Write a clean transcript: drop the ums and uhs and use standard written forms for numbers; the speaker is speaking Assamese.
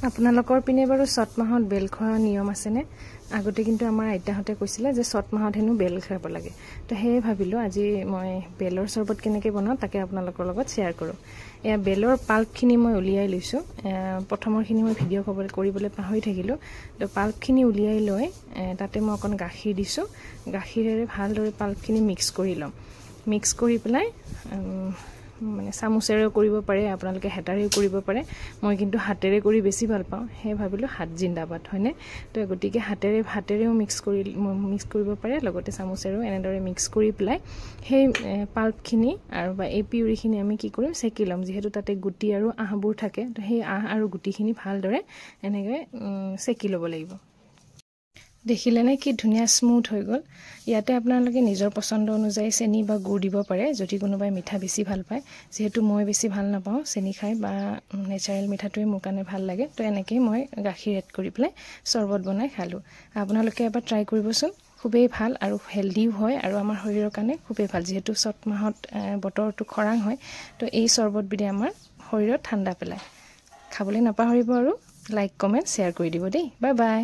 আপোনালোকৰ পিনে বাৰু চত মাহত বেল খোৱা নিয়ম আছেনে? আগতে কিন্তু আমাৰ আইতাহঁতে কৈছিলে যে চত মাহত হেনো বেল খাব লাগে। তো সেয়ে ভাবিলোঁ আজি মই বেলৰ চৰবত কেনেকৈ বনাওঁ তাকে আপোনালোকৰ লগত শ্বেয়াৰ কৰোঁ। এয়া বেলৰ পাল্পখিনি মই উলিয়াই লৈছোঁ। প্ৰথমৰখিনি মই ভিডিঅ' কৰিবলৈ পাহৰি থাকিলোঁ। তো পাল্পখিনি উলিয়াই লৈ তাতে মই অকণ গাখীৰ দিছোঁ। গাখীৰেৰে ভালদৰে পাল্পখিনি মিক্স কৰি ল'ম। মিক্স কৰি পেলাই মানে চামুচেৰেও কৰিব পাৰে, আপোনালোকে হেতাৰেও কৰিব পাৰে। মই কিন্তু হাতেৰে কৰি বেছি ভাল পাওঁ, সেয়ে ভাবিলোঁ হাত জিন্দাবাদ হয়নে। তো গতিকে হাতেৰেও মিক্স কৰিব পাৰে, লগতে চামুচেৰেও এনেদৰে মিক্স কৰি পেলাই সেই পাল্পখিনি আৰু বা এই পিউৰিখিনি আমি কি কৰিম চেকি ল'ম। যিহেতু তাতে গুটি আৰু আহবোৰ থাকে, তো সেই আহ আৰু গুটিখিনি ভালদৰে এনেকৈ চেকি ল'ব লাগিব। দেখিলেনে কি ধুনীয়া স্মুথ হৈ গ'ল। ইয়াতে আপোনালোকে নিজৰ পচন্দ অনুযায়ী চেনি বা গুড় দিব পাৰে, যদি কোনোবাই মিঠা বেছি ভাল পায়। যিহেতু মই বেছি ভাল নাপাওঁ চেনি খাই, বা নেচাৰেল মিঠাটোৱে মোৰ কাৰণে ভাল লাগে। তো এনেকেই মই গাখীৰ এড কৰি পেলাই চৰবত বনাই খালোঁ। আপোনালোকে এবাৰ ট্ৰাই কৰিবচোন, খুবেই ভাল আৰু হেল্ডিও হয় আৰু আমাৰ শৰীৰৰ কাৰণে খুবেই ভাল। যিহেতু চত মাহত বতৰটো খৰাং হয়, তো এই চৰবতবিধে আমাৰ শৰীৰত ঠাণ্ডা পেলায়। খাবলৈ নাপাহৰিব আৰু লাইক কমেণ্ট শ্বেয়াৰ কৰি দিব দেই। Bye bye.